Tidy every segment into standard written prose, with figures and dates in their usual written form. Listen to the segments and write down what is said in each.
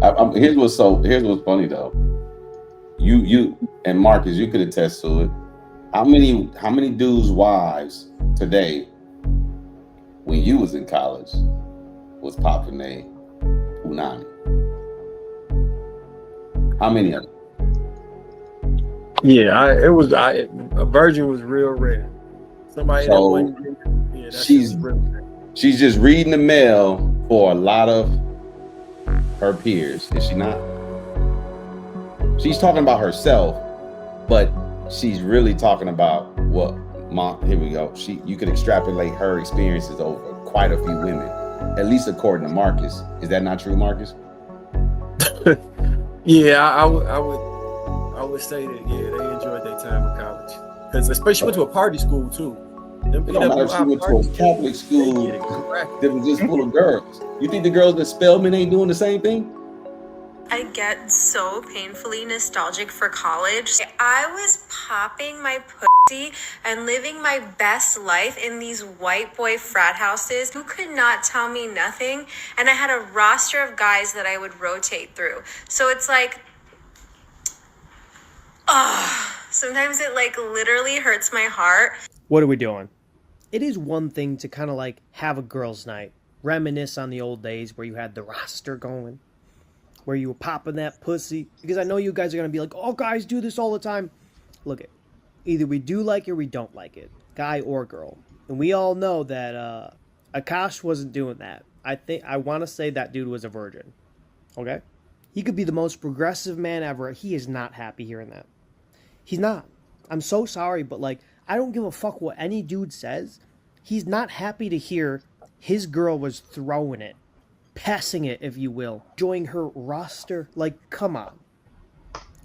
Here's what's funny though. You and Marcus, you could attest to it. How many dudes' wives today, when you was in college, was popping a punani? How many of them? Yeah, a virgin was real rare. Somebody that So wasn't, yeah, that shit she's was real rare. she's just reading the mail for a lot of her peers, is she not? She's talking about herself, but she's really talking about what here we go. You could extrapolate her experiences over quite a few women, at least according to Marcus. Is that not true, Marcus? Yeah, I would say that, yeah, they enjoyed their time in college. Because especially went to a party school too. Them It don't matter if she went to a Catholic school that was just full of girls. You think the girls at Spelman ain't doing the same thing? I get so painfully nostalgic for college. I was popping my pussy and living my best life in these white boy frat houses who could not tell me nothing. And I had a roster of guys that I would rotate through. So it's like, sometimes it like literally hurts my heart. What are we doing? It is one thing to kind of like have a girls' night, reminisce on the old days where you had the roster going, where you were popping that pussy. Because I know you guys are going to be like, oh, guys do this all the time. Look, either we do like it or we don't like it, guy or girl. And we all know that Akash wasn't doing that. I want to say that dude was a virgin. Okay? He could be the most progressive man ever. He is not happy hearing that. He's not. I'm so sorry, but like, I don't give a fuck what any dude says. He's not happy to hear his girl was throwing it, passing it, if you will, enjoying her roster. Like, come on.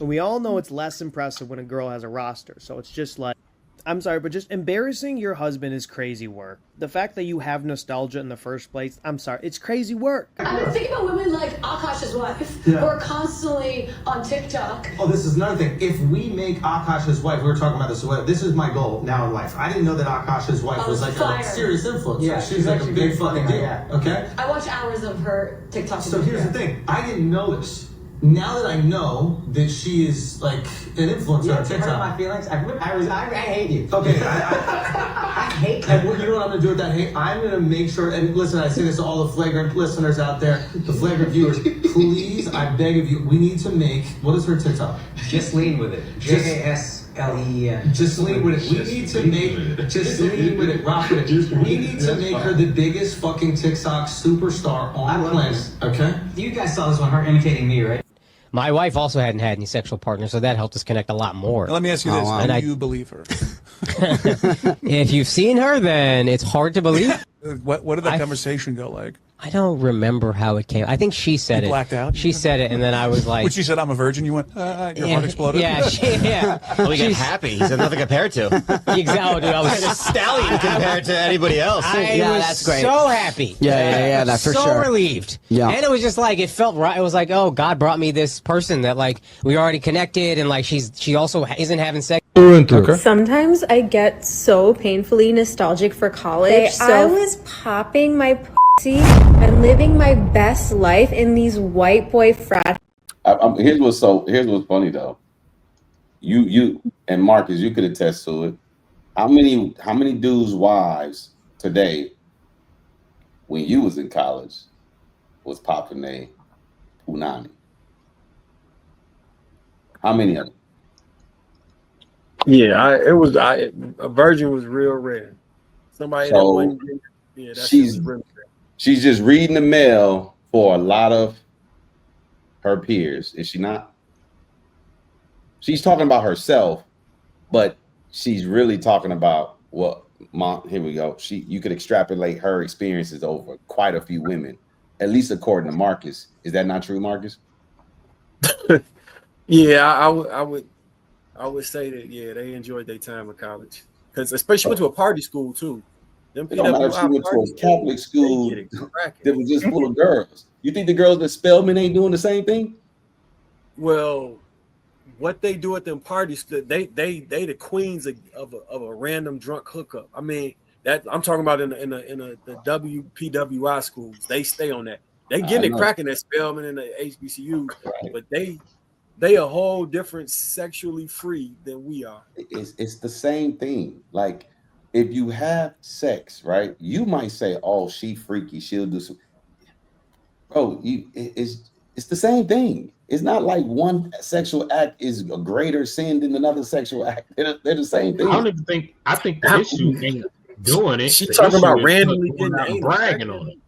And we all know it's less impressive when a girl has a roster. So it's just like, I'm sorry, but just embarrassing your husband is crazy work. The fact that you have nostalgia in the first place, I'm sorry, it's crazy work. I'm thinking about women like Akash's wife, who are constantly on TikTok. Oh, this is another thing. If we make Akash's wife, we were talking about this is my goal now in life. I didn't know that Akash's wife was like a serious influencer. Yeah, she's like a big fucking deal. Okay? I watch hours of her TikTok. So here's the thing. I didn't know this. Now that I know that she is like an influencer on TikTok. Hurt my feelings. I hate you. Okay, I hate you. And you know what I'm gonna do with that hate? I'm gonna make sure. And listen, I say this to all the flagrant listeners out there, the flagrant viewers. Please, I beg of you, we need to make. What is her TikTok? Just lean with it. JASLEEN. Just lean with it. We need to make. Just lean with it. Rock with it. We need to make her the biggest fucking TikTok superstar on the planet. Okay. You guys saw this one, her imitating me, right? My wife also hadn't had any sexual partners, so that helped us connect a lot more. Now, let me ask you this. Do you believe her? If you've seen her, then it's hard to believe. What did that conversation go like? I don't remember how it came. I think she said it. Blacked out? She said it, and then I was like... When she said, I'm a virgin, you went, your heart exploded? Yeah. Well, he got happy. He said nothing compared to. Exactly. I was a stallion compared to anybody else. That's great. So happy. Yeah, that's for sure. So relieved. Yeah. And it was just like, it felt right. It was like, oh, God brought me this person that like, we already connected, and like, she also isn't having sex. Sometimes I get so painfully nostalgic for college. I was popping my pussy and living my best life in these white boy frat. Here's what's funny though. You and Marcus, you could attest to it. How many dudes' wives today, when you was in college, was popping a punani? How many of them? Yeah, a virgin was real rare. Somebody that wasn't, yeah, that she's real rare. She's just reading the mail for a lot of her peers, is she not? She's talking about herself, but she's really talking about what here we go. You could extrapolate her experiences over quite a few women, at least according to Marcus. Is that not true, Marcus? Yeah, I would say that, yeah, they enjoyed their time in college. Because especially went to a party school too. It don't matter if she went to a Catholic school that was just full of girls. You think the girls at Spelman ain't doing the same thing? Well, what they do at them parties, they the queens of a random drunk hookup. I mean, that I'm talking about in the WPWI schools. They stay on that. They getting it cracking at Spelman and the HBCUs, but they a whole different sexually free than we are. It's the same thing. Like if you have sex, right? You might say, "Oh, she freaky. She'll do some." Bro, it's the same thing. It's not like one sexual act is a greater sin than another sexual act. They're the same thing. I don't even think. I think the issue ain't doing it. She's talking about randomly getting out and bragging on it.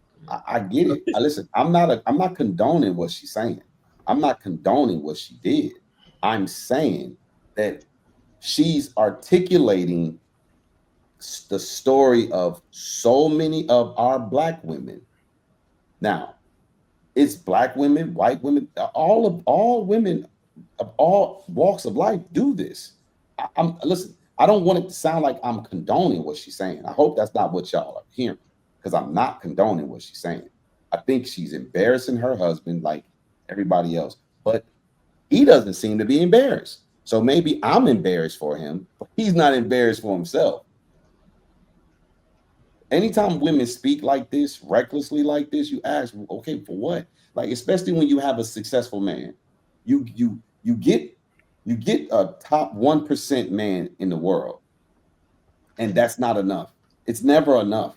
I get it. Listen, I'm not condoning what she's saying. I'm not condoning what she did. I'm saying that she's articulating the story of so many of our Black women. Now, it's Black women, white women, all women of all walks of life do this. Listen, I don't want it to sound like I'm condoning what she's saying. I hope that's not what y'all are hearing, because I'm not condoning what she's saying. I think she's embarrassing her husband like everybody else, but he doesn't seem to be embarrassed. So maybe I'm embarrassed for him, but he's not embarrassed for himself. Anytime women speak like this, recklessly like this, you ask, okay, for what? Like, especially when you have a successful man, you get a top 1% man in the world, and that's not enough. It's never enough.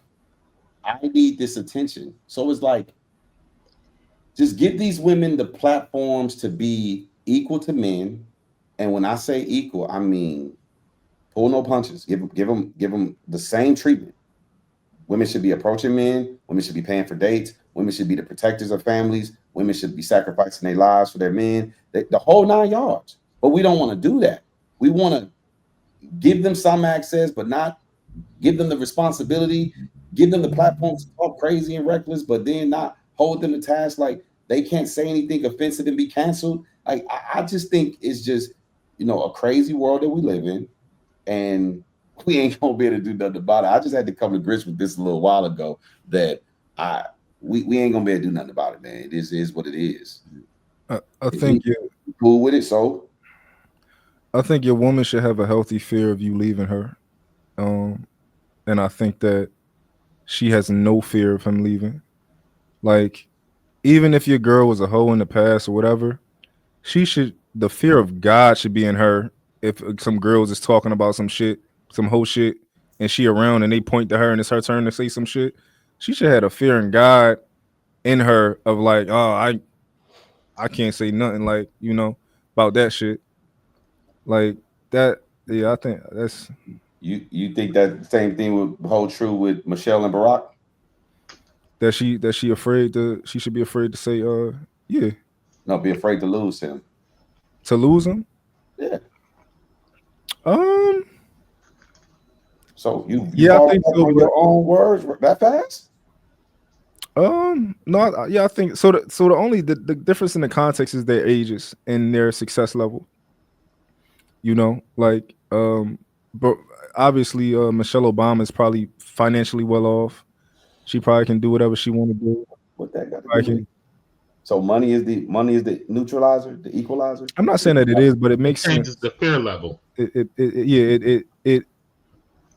I need this attention. So it's like, just give these women the platforms to be equal to men. And when I say equal, I mean pull no punches. Give them the same treatment. Women should be approaching men. Women should be paying for dates. Women should be the protectors of families. Women should be sacrificing their lives for their men. The whole 9 yards. But we don't want to do that. We want to give them some access, but not give them the responsibility, give them the platforms to talk crazy and reckless, but then not hold them to task like they can't say anything offensive and be canceled. Like, I just think it's just, a crazy world that we live in, and we ain't gonna be able to do nothing about it. I just had to come to grips with this a little while ago that we ain't gonna be able to do nothing about it, man. It is what it is. I think you're cool with it, so I think your woman should have a healthy fear of you leaving her. And I think that she has no fear of him leaving. Like, even if your girl was a hoe in the past or whatever, the fear of God should be in her. If some girls is talking about some shit, some hoe shit, and she around and they point to her and it's her turn to say some shit, she should have a fear in God in her of like, oh, I can't say nothing like, about that shit. Like that, yeah, I think that's you think that same thing would hold true with Michelle and Barack? That she should be afraid to say, yeah. No, be afraid to lose him. To lose him? Yeah. So I think so. Your own words that fast? No, yeah, I think so. The only the difference in the context is their ages and their success level. But obviously, Michelle Obama is probably financially well off. She probably can do whatever she want to do. What that got to do with? So money is the neutralizer, the equalizer. I'm not saying that it is, but it makes sense. Changes the fear level.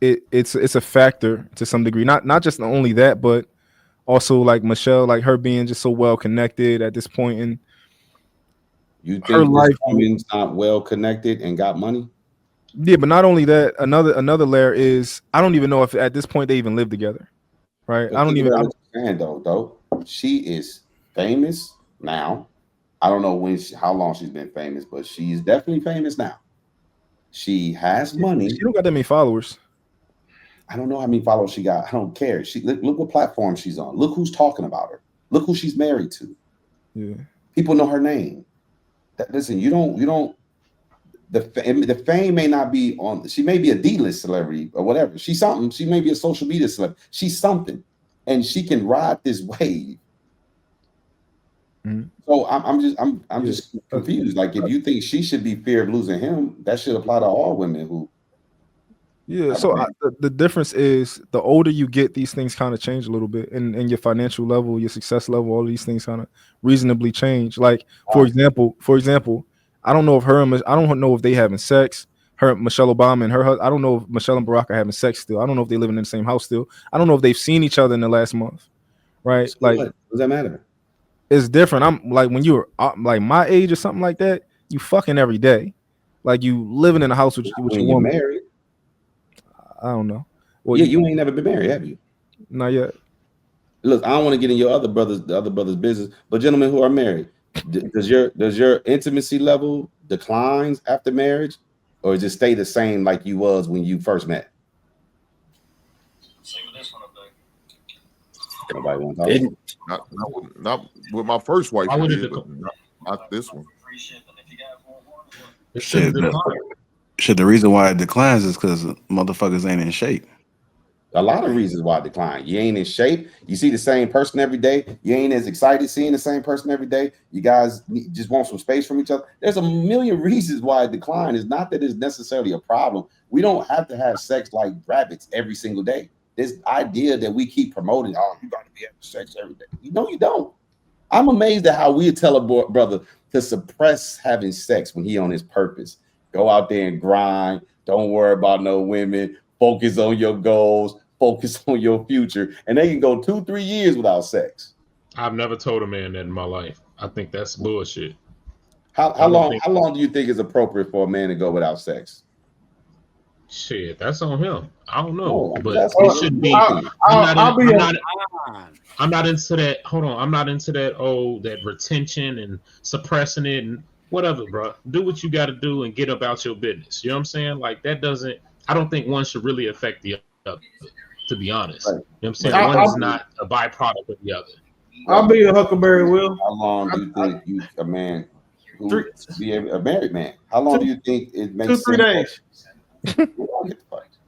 It's a factor to some degree. Not just only that, but also like Michelle, like her being just so well connected at this point in you think her life. Woman's not well connected and got money. Yeah, but not only that, another layer is I don't even know if at this point they even live together, right? But I don't even understand though. She is famous now. I don't know how long she's been famous, but she's definitely famous now. She has money. She don't got that many followers. I don't know how many followers she got. I don't care. Look what platform she's on. Look who's talking about her. Look who she's married to. Yeah. People know her name. Listen, you don't. The fame may not be on. She may be a D-list celebrity or whatever. She's something. She may be a social media celebrity. She's something, and she can ride this wave. Mm-hmm. So I'm just confused. Like, if you think she should be fear of losing him, that should apply to all women who. Yeah. So the difference is the older you get, these things kind of change a little bit, and your financial level, your success level, all of these things kind of reasonably change. Like for example, I don't know if they having sex. Michelle Obama and her husband. I don't know if Michelle and Barack are having sex still. I don't know if they living in the same house still. I don't know if they've seen each other in the last month. Right? So like, what does that matter? it's different. I'm like when you're like my age or something like that, you fucking every day. Like you living in a house with When your you're woman. married. I don't know. Well, Yeah, you ain't never been married, have you? Not yet. Look, I don't want to get in the other brother's business, but gentlemen who are married, does your intimacy level declines after marriage, or does it stay the same like you was when you first met? Nobody want to talk? Not with my first wife, Why would it but not this one. Shit, the reason why it declines is because motherfuckers ain't in shape. A lot of reasons why it decline. You ain't in shape. You see the same person every day. You ain't as excited seeing the same person every day. You guys just want some space from each other. There's a million reasons why it decline. It's not that it's necessarily a problem. We don't have to have sex like rabbits every single day. This idea that we keep promoting, oh, you got to be having sex every day. You know you don't. I'm amazed at how we tell a brother to suppress having sex when he on his purpose. Go out there and grind. Don't worry about no women. Focus on your goals. Focus on your future. And they can go 2-3 years without sex. I've never told a man that in my life. I think that's bullshit. How long do you think is appropriate for a man to go without sex? Shit, that's on him. I don't know, Oh, but it should be. I'm not into that. Hold on, I'm not into that. Oh, that retention and suppressing it and whatever, bro. Do what you got to do and get about your business. You know what I'm saying? Like that doesn't. I don't think one should really affect the other. To be honest, you know what I'm saying? One is not a byproduct of the other. I'll be a Huckleberry Will. How long do you think a man who be a married man? How long do you think it makes 2-3 days?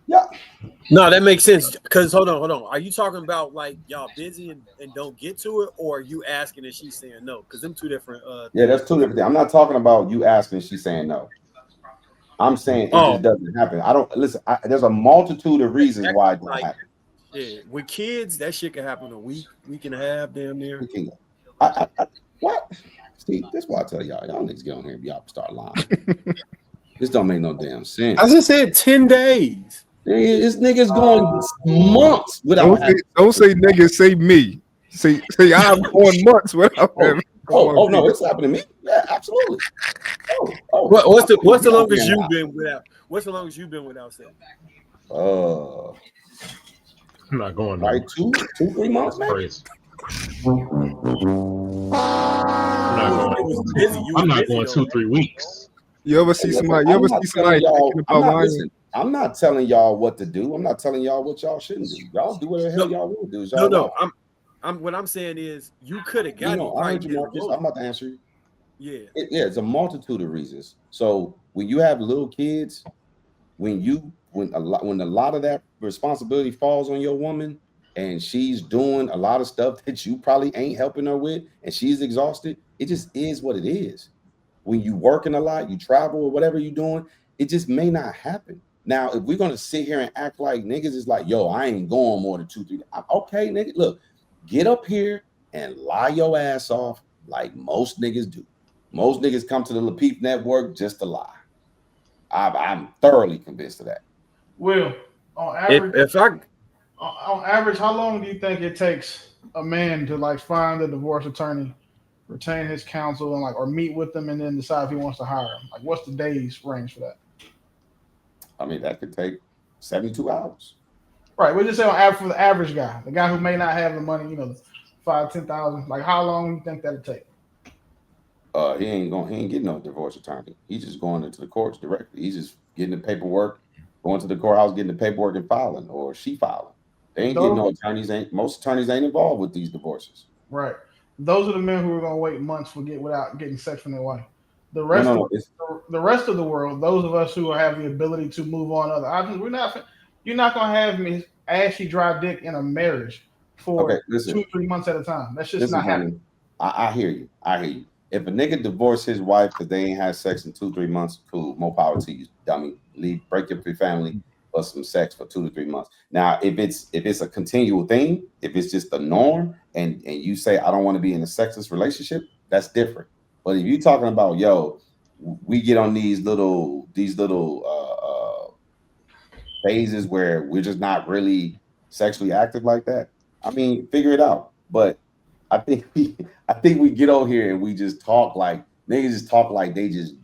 Yeah. No, that makes sense. Because hold on. Are you talking about like y'all busy and don't get to it, or are you asking and she's saying no? Because them two different. Yeah, that's two different things. I'm not talking about you asking and she's saying no. I'm saying it just doesn't happen. I don't listen. There's a multitude of reasons why it don't happen. Yeah, with kids, that shit can happen a week and a half, damn near. What? See, that's why I tell y'all niggas get on here and y'all start lying. This don't make no damn sense. I just said 10 days. This nigga's going months without. Don't say niggas. Say me. Say I'm going months without having. Oh no, it's happening to me. Yeah, absolutely. What's the longest you've been without? What's the longest you've been without sex? I'm not going like 2-3 months, man. I'm not going 2-3 weeks. You ever see somebody? Thinking about lying? Listen, I'm not telling y'all what to do. I'm not telling y'all what y'all shouldn't do. Y'all do what the hell y'all will do. No. What I'm saying is you could have gotten. I'm about to answer you. Yeah. It's a multitude of reasons. So when you have little kids, when a lot of that responsibility falls on your woman and she's doing a lot of stuff that you probably ain't helping her with and she's exhausted, it just is what it is. When you working a lot, you travel or whatever you're doing, it just may not happen. Now, if we're gonna sit here and act like niggas is like, yo, I ain't going more than 2-3. Okay, nigga, look, get up here and lie your ass off like most niggas do. Most niggas come to the Lapeef Network just to lie. I'm thoroughly convinced of that. Will, on average, how long do you think it takes a man to like find a divorce attorney, retain his counsel, and or meet with them and then decide if he wants to hire him? Like, what's the days range for that? I mean, that could take 72 hours. Right. We'll just say on average for the average guy, the guy who may not have the money, $5,000-$10,000. Like, how long do you think that'd take? He ain't getting no divorce attorney. He's just going into the courts directly. He's just getting the paperwork, going to the courthouse, getting the paperwork and filing, or she filing. They ain't getting no attorneys. Most attorneys ain't involved with these divorces. Right. Those are the men who are gonna wait months without getting sex from their wife. The rest of the world, those of us who have the ability to move on other options, you're not gonna have me ashy dry dick in a marriage for 2-3 months at a time. That's just not happening. I hear you. If a nigga divorce his wife because they ain't had sex in 2-3 months, cool. More power to you, dummy. Break up your family for some sex for 2 to 3 months. Now, if it's a continual thing, if it's just the norm, and you say I don't want to be in a sexless relationship, that's different. But if you're talking about, yo, we get on these little phases where we're just not really sexually active like that, I mean, figure it out. But I think we get on here and we just talk like niggas just talk like they just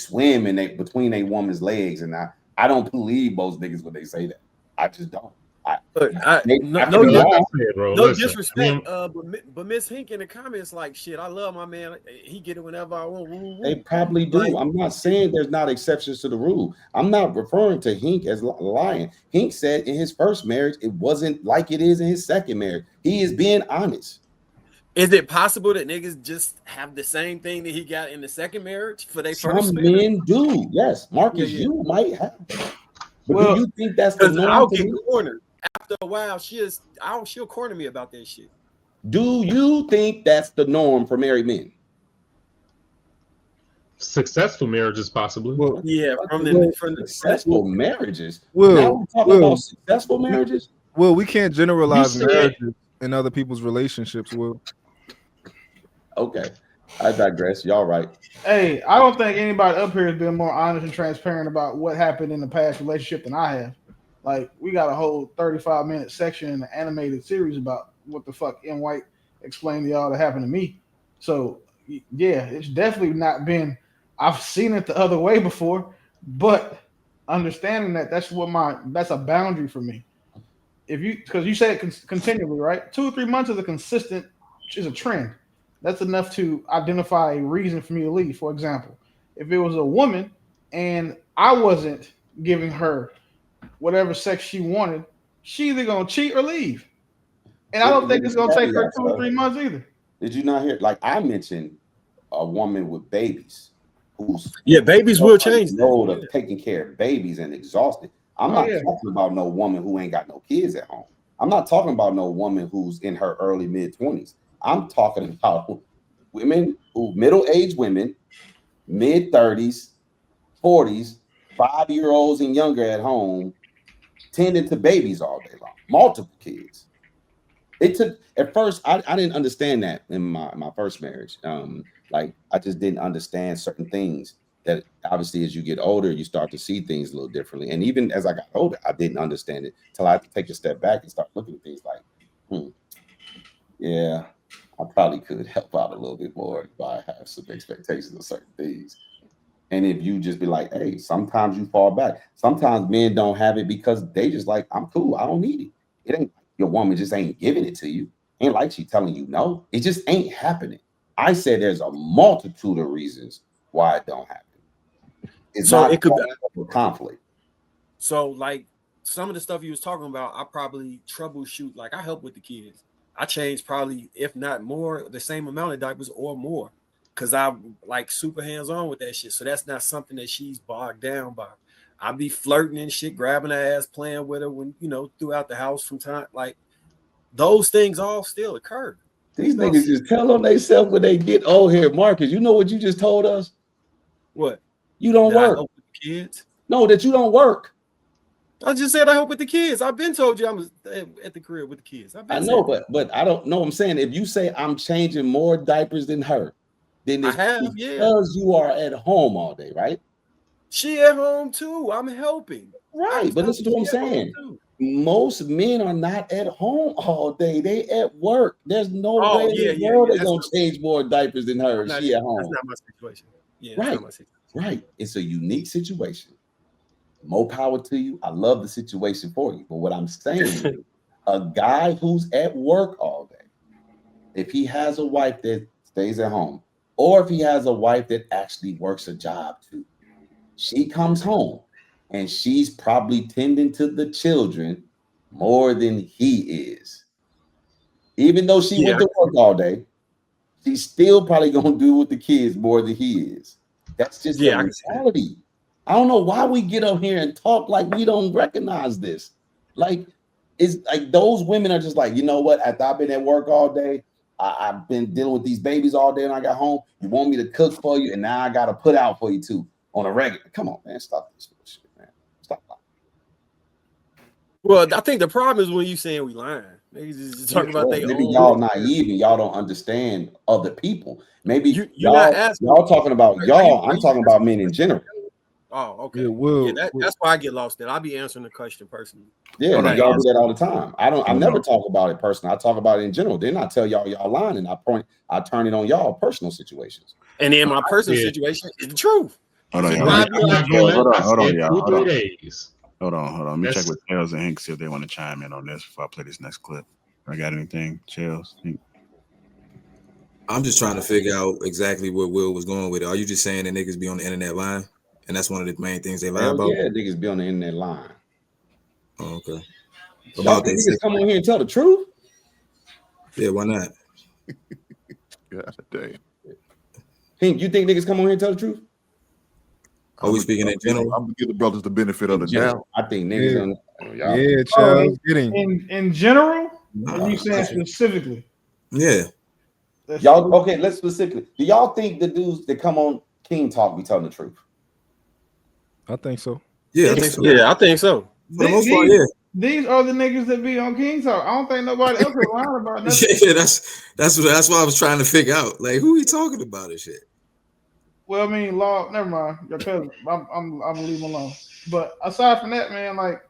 swim in between a woman's legs, and I don't believe most niggas when they say that. I just don't. No disrespect, but Miss Hink in the comments like, shit, I love my man. He get it whenever I want. Woo, woo. They probably do. Like, I'm not saying there's not exceptions to the rule. I'm not referring to Hink as lying. Hink said in his first marriage, it wasn't like it is in his second marriage. He is being honest. Is it possible that niggas just have the same thing that he got in the second marriage for their first Some marriage? men do. Yes, Marcus, you might have. But do you think that's the norm? I'll get cornered. After a while, she'll corner me about that shit. Do you think that's the norm for married men? Successful marriages, possibly. Well, from the successful marriages. Now we're talking about successful marriages. Well, we can't generalize marriages and other people's relationships. Will. Okay, I digress. Y'all right. Hey, I don't think anybody up here has been more honest and transparent about what happened in the past relationship than I have. Like, we got a whole 35-minute section in the animated series about what the fuck M. White explained to y'all that happened to me. So, yeah, it's definitely not been. I've seen it the other way before, but understanding that's a boundary for me. Because you say it continually, right? 2 or 3 months is a trend. That's enough to identify a reason for me to leave. For example, if it was a woman and I wasn't giving her whatever sex she wanted, she either gonna cheat or leave. And I don't think it's gonna take her 2 or 3 months either. Did you not hear? Like I mentioned, a woman with babies who's babies will change. Load of taking care of babies and exhausted. I'm not talking about no woman who ain't got no kids at home. I'm not talking about no woman who's in her early mid-20s. I'm talking about women middle-aged women, mid-30s, 40s, 5-year-olds and younger at home, tending to babies all day long, multiple kids. It took at first. I didn't understand that in my first marriage. Like I just didn't understand certain things that obviously as you get older, you start to see things a little differently. And even as I got older, I didn't understand it till I had to take a step back and start looking at things like, yeah, I probably could help out a little bit more if I have some expectations of certain things. And if you just be like, hey, sometimes you fall back. Sometimes men don't have it because they just like, I'm cool. I don't need it. It ain't your woman just ain't giving it to you. Ain't like she telling you no. It just ain't happening. I said there's a multitude of reasons why it don't happen. It's so not it could be conflict. So like some of the stuff you was talking about, I probably troubleshoot. Like I help with the kids. I change probably, if not more, the same amount of diapers or more. Cause I'm like super hands-on with that shit. So that's not something that she's bogged down by. I be flirting and shit, grabbing her ass, playing with her when throughout the house from time. Like those things all still occur. These niggas just tell on themselves when they get old here. Marcus, you know what you just told us? What? You don't work. I help with the kids? No, that you don't work. I just said I help with the kids. I've been told you I'm at the crib with the kids. I know, but I don't know. I'm saying if you say I'm changing more diapers than her, then it's because you are at home all day, right? She at home too. I'm helping. Right, but listen to what I'm saying. Most men are not at home all day. They at work. There's no way in the world they're gonna change more diapers than her. She at home. That's not my situation. Yeah, right. That's not my situation. Right. It's a unique situation. More power to you. I love the situation for you. But what I'm saying is a guy who's at work all day, if he has a wife that stays at home, or if he has a wife that actually works a job too, she comes home and she's probably tending to the children more than he is. Even though she went to work all day, she's still probably going to do with the kids more than he is. That's just the reality. I don't know why we get up here and talk like we don't recognize this. Like, it's like those women are just like, you know what? After I've been at work all day, I've been dealing with these babies all day and I got home. You want me to cook for you, and now I got to put out for you too on a regular. Come on, man. Stop this shit, man. Stop. Well, I think the problem is when you saying we lying. Maybe just talking about they maybe y'all naive and y'all don't understand other people. Maybe y'all talking about y'all. I'm talking about men in general. Oh, okay. Yeah, Will, that's why I get lost. Then I'll be answering the question personally. Yeah, y'all do that all the time. I never talk about it personally. I talk about it in general. Then I tell y'all lying, and I turn it on y'all personal situations. And then my personal situation is the truth. Hold on, y'all. Hold on, y'all. Hold on. Let me check with Chels and Hank, see if they want to chime in on this before I play this next clip. I got anything, Chels? I'm just trying to figure out exactly where Will was going with it. Are you just saying that niggas be on the internet lying? And that's one of the main things they lie about? Yeah, niggas be on the internet lying. Oh, okay. Y'all think niggas come on here and tell the truth? Yeah, why not? God damn. Pink, you think niggas come on here and tell the truth? Are we speaking in general? I'm gonna give the brothers the benefit of the doubt. I think niggas in general? Are you saying specifically? Yeah. Y'all okay? Let's specifically. Do y'all think the dudes that come on King Talk be telling the truth? I think so. Yeah, I think so. Yeah, I think so. For the most part, yeah. These are the niggas that be on King Talk. I don't think nobody else is lying about nothing. Yeah, that's what I was trying to figure out. Like, who he talking about and shit? Well, I mean, law. Never mind. Your cousin. I'm gonna leave him alone. But aside from that, man, like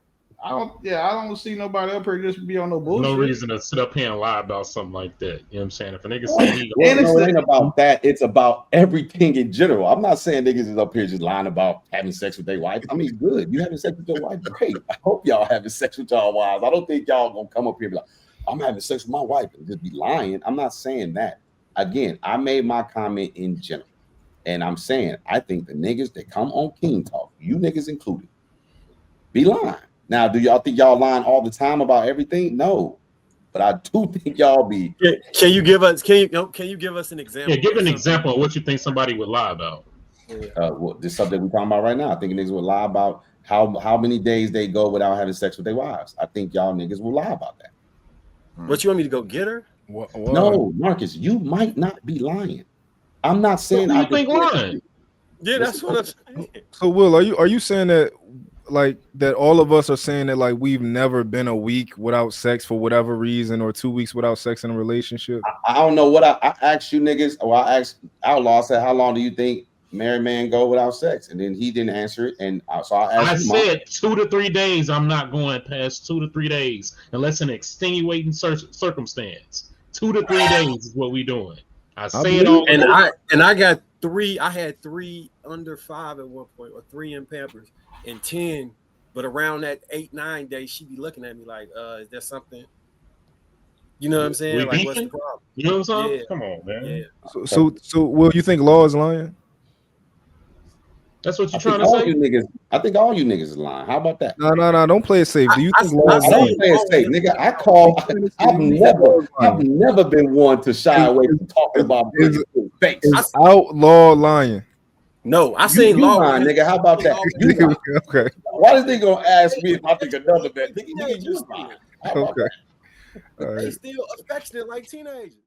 I don't see nobody up here just be on no bullshit. No reason to sit up here and lie about something like that. You know what I'm saying? If a nigga say he no, it ain't about that. It's about everything in general. I'm not saying niggas is up here just lying about having sex with their wife. I mean, good. You having sex with your wife? Great. I hope y'all having sex with y'all wives. I don't think y'all gonna come up here and be like, I'm having sex with my wife and just be lying. I'm not saying that. Again, I made my comment in general. And I'm saying, I think the niggas that come on King Talk, you niggas included, be lying. Now, do y'all think y'all lying all the time about everything? No, but I do think y'all be. Can you give us? Can you give us an example? Yeah, give an example of what you think somebody would lie about. Well, this subject we're talking about right now. I think niggas would lie about how many days they go without having sex with their wives. I think y'all niggas will lie about that. What, you want me to go get her? No, Marcus, you might not be lying. I'm not saying I think lying. Yeah, that's what I'm saying. So, Will, are you saying that like that all of us are saying that like we've never been a week without sex for whatever reason, or 2 weeks without sex in a relationship? I don't know what I asked you niggas, or I asked Outlaw, I said, how long do you think married man go without sex? And then he didn't answer it, and so I asked him. I said 2 to 3 days. I'm not going past 2 to 3 days unless an extenuating circumstance. 2 to 3 days is what we doing. I say it all. And I got 3. I had 3 under 5 at one point, or 3 in Pampers, and 10. But around that 8-9 days, she be looking at me like, "Is there something?" You know what I'm saying? Like, what's the problem? You know what I'm saying? Yeah. Come on, man. Yeah. So, Will, you think Law is lying? That's what you're trying to say. I think all you niggas is lying. How about that? No, don't play it safe. Do you think Law is I lying? don't play it safe, nigga. I've never been one to shy away from talking about is face. Outlaw lying. No, I seen Law lying, nigga. How about that? Okay. Why is they gonna ask me if I think another man? Nigga, you lying. Okay. They still affectionate like teenagers.